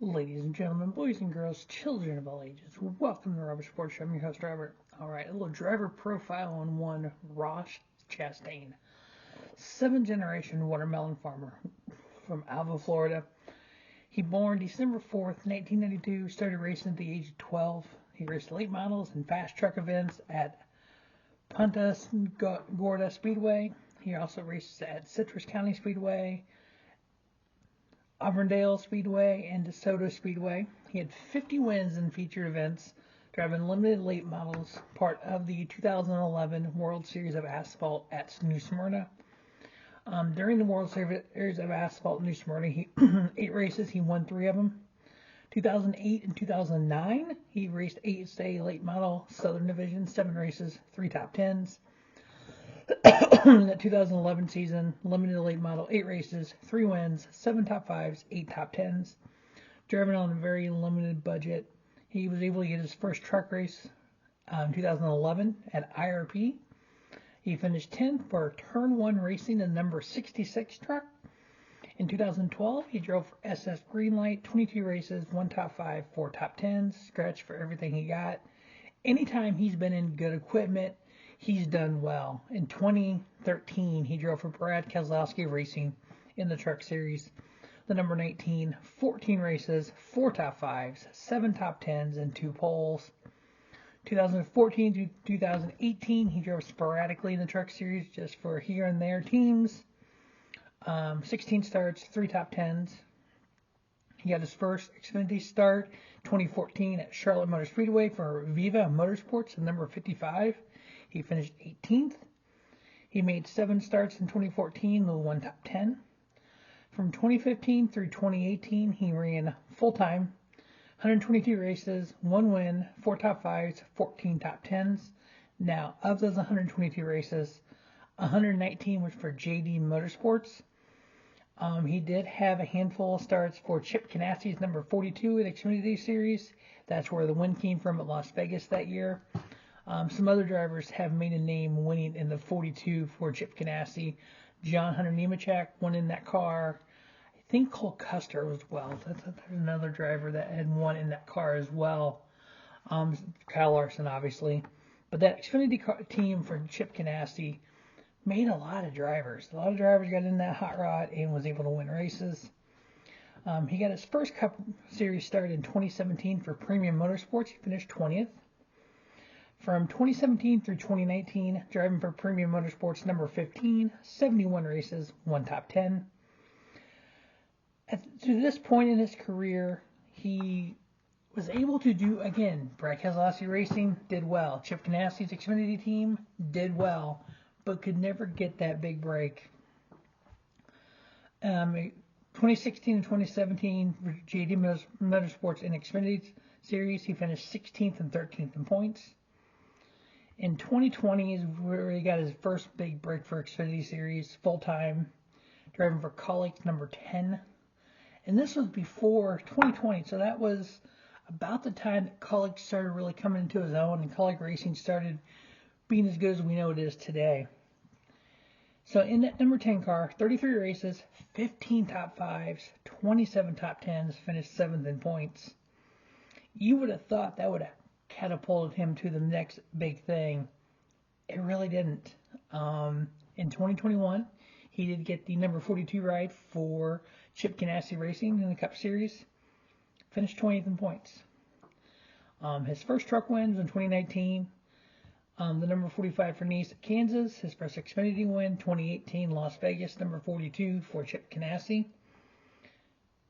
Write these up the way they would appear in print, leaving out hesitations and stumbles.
Ladies and gentlemen, boys and girls, children of all ages, welcome to the Rubber Sports Show. I'm your host, Robert. Alright, a little driver profile on one Ross Chastain. 7th generation watermelon farmer from Alva, Florida. He born December 4th, 1992, started racing at the age of 12. He raced late models and fast truck events at Punta Gorda Speedway. He also races at Citrus County Speedway, Auburndale Speedway, and DeSoto Speedway. He had 50 wins in featured events, driving limited late models, part of the 2011 World Series of Asphalt at New Smyrna. During the World Series of Asphalt in New Smyrna, 8 races, he won 3 of them. 2008 and 2009, he raced 8A late model Southern Division, 7 races, 3 top 10s. In that 2011 season, limited late model, 8 races, 3 wins, 7 top 5s, 8 top 10s. Driven on a very limited budget, he was able to get his first truck race in 2011 at IRP. He finished 10th for Turn 1 Racing, the number 66 truck. In 2012, he drove for SS Greenlight, 22 races, 1 top 5, 4 top 10s, scratch for everything he got. Anytime he's been in good equipment, he's done well. In 2013, he drove for Brad Keselowski Racing in the Truck Series, the number 19, 14 races, 4 top 5s, 7 top 10s, and 2 poles. 2014 to 2018, he drove sporadically in the Truck Series just for here and there teams. 16 starts, 3 top 10s. He got his first Xfinity start 2014 at Charlotte Motor Speedway for Viva Motorsports, the number 55. He finished 18th. He made 7 starts in 2014 with 1 top 10. From 2015 through 2018, he ran full-time, 122 races, 1 win, 4 top 5s, 14 top 10s. Now, of those 122 races, 119 was for JD Motorsports. He did have a handful of starts for Chip Ganassi's number 42 at Xfinity Series. That's where the win came from at Las Vegas that year. Some other drivers have made a name winning in the 42 for Chip Ganassi. John Hunter Nemechek won in that car. I think Cole Custer as well. That's another driver that had won in that car as well. Kyle Larson, obviously. But that Xfinity team for Chip Ganassi made a lot of drivers. A lot of drivers got in that hot rod and was able to win races. He got his first Cup Series start in 2017 for Premium Motorsports. He finished 20th. From 2017 through 2019, driving for Premium Motorsports number 15, 71 races, 1 top 10. To this point in his career, he was able to do, again, Brad Keselowski Racing did well. Chip Ganassi's Xfinity team did well, but could never get that big break. 2016 and 2017, for JD Motorsports in Xfinity Series, he finished 16th and 13th in points. In 2020 is where he got his first big break for Xfinity Series, full-time, driving for Kaulig's number 10. And this was before 2020, so that was about the time that Kaulig started really coming into his own and Kaulig Racing started being as good as we know it is today. So in that number 10 car, 33 races, 15 top 5s, 27 top 10s, finished 7th in points. You would have thought that would have catapulted him to the next big thing. It really didn't. In 2021, he did get the number 42 ride for Chip Ganassi Racing in the Cup Series. Finished 20th in points. His first truck wins in 2019. The number 45 for Nice, Kansas. His first Xfinity win, 2018 Las Vegas, number 42 for Chip Ganassi.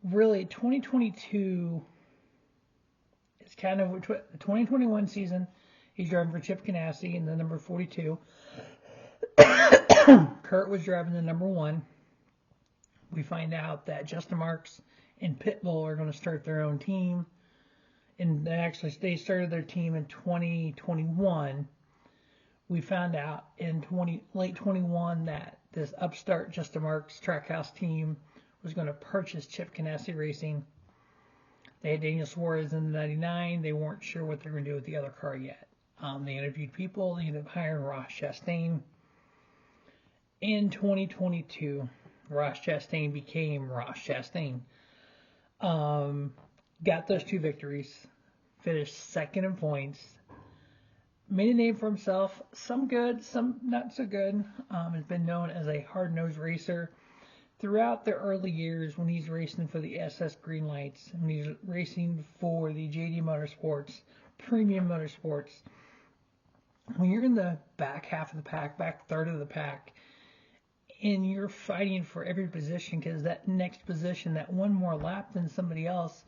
Really, 2022 is kind of the 2021 season. He's driving for Chip Ganassi in the number 42. Kurt was driving the number 1. We find out that Justin Marks and Pitbull are going to start their own team. And actually, they started their team in 2021. We found out in late 21 that this upstart Justin Marks Trackhouse team was going to purchase Chip Ganassi Racing. They had Daniel Suarez in the 99. They weren't sure what they were going to do with the other car yet. They interviewed people. They ended up hiring Ross Chastain. In 2022, Ross Chastain became Ross Chastain. got those 2 victories, finished second in points, made a name for himself, some good, some not so good. Has been known as a hard-nosed racer throughout the early years when he's racing for the SS Green Lights, and he's racing for the JD Motorsports, Premium Motorsports. When you're in the back half of the pack, back third of the pack, and you're fighting for every position, because that next position, that one more lap than somebody else,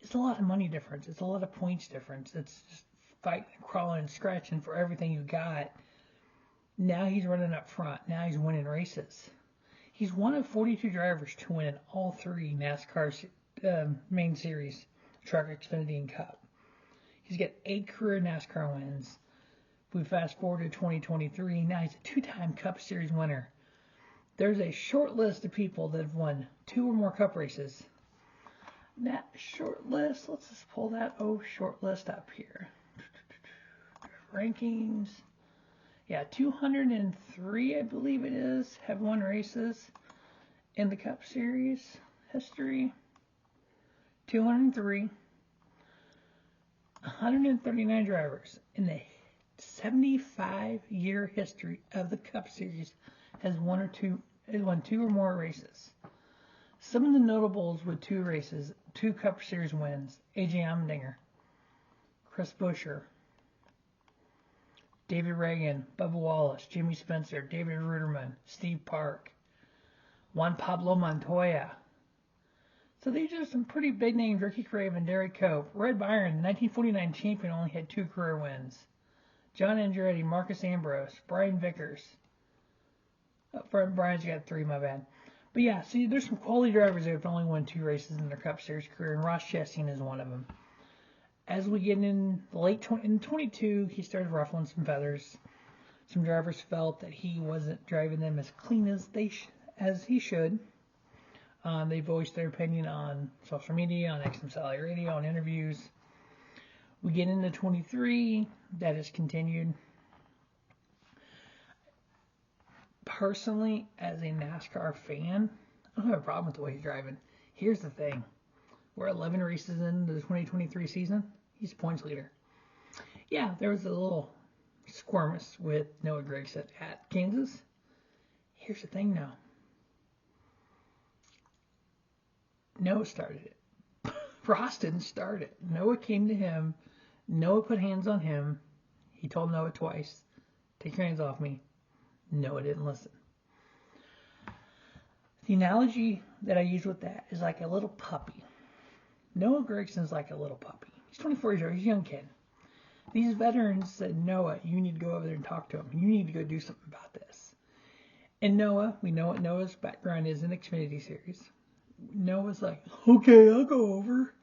it's a lot of money difference. It's a lot of points difference. It's just fighting, crawling, and scratching for everything you got. Now he's running up front. Now he's winning races. He's one of 42 drivers to win in all 3 NASCAR main series, Truck, Xfinity, and Cup. He's got 8 career NASCAR wins. We fast forward to 2023. Now he's a 2-time Cup Series winner. There's a short list of people that have won 2 or more Cup races. That short list, let's just pull that short list up here. Rankings. Yeah, 203, I believe it is, have won races in the Cup Series history. 203. 139 drivers in the 75-year history of the Cup Series has won 2 or more races. Some of the notables with 2 races, 2 Cup Series wins: A.J. Allmendinger, Chris Buescher, David Reagan, Bubba Wallace, Jimmy Spencer, David Ruderman, Steve Park, Juan Pablo Montoya. So these are some pretty big names. Ricky Craven, Derek Cope, Red Byron, the 1949 champion, only had 2 career wins. John Andretti, Marcus Ambrose, Brian Vickers. Brian's got 3, my bad. But yeah, see, there's some quality drivers that have only won 2 races in their Cup Series career, and Ross Chastain is one of them. As we get in in 22, he started ruffling some feathers. Some drivers felt that he wasn't driving them as clean as he should. They voiced their opinion on social media, on XM Sally Radio, on interviews. We get into 23, that has continued. Personally, as a NASCAR fan, I don't have a problem with the way he's driving. Here's the thing. We're 11 races into the 2023 season. He's points leader. Yeah, there was a little squirmus with Noah Gragson at Kansas. Here's the thing now. Noah started it. Ross didn't start it. Noah came to him. Noah put hands on him. He told Noah twice, "Take your hands off me." Noah didn't listen. The analogy that I use with that is like a little puppy. Noah Gragson's like a little puppy. He's 24 years old. He's a young kid. These veterans said, "Noah, you need to go over there and talk to him. You need to go do something about this." And Noah, we know what Noah's background is in Xfinity Series. Noah's like, "Okay, I'll go over."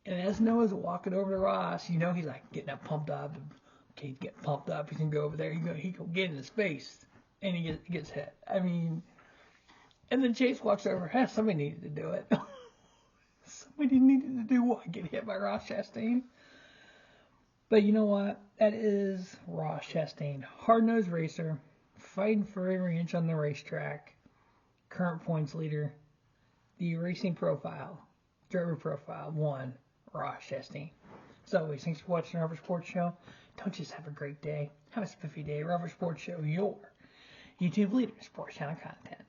And as Noah's walking over to Ross, he's like getting up, pumped up. Okay, he's getting pumped up. He can go over there. He can get in his face, and he gets hit. I mean, and then Chase walks over. Somebody needed to do it. Somebody needed to do what? Get hit by Ross Chastain? But you know what? That is Ross Chastain. Hard-nosed racer, fighting for every inch on the racetrack. Current points leader. The racing profile, driver profile, 1, Ross Chastain. As always, thanks for watching the Rubber Sports Show. Don't just have a great day. Have a spiffy day. Rubber Sports Show, your YouTube leader, sports channel content.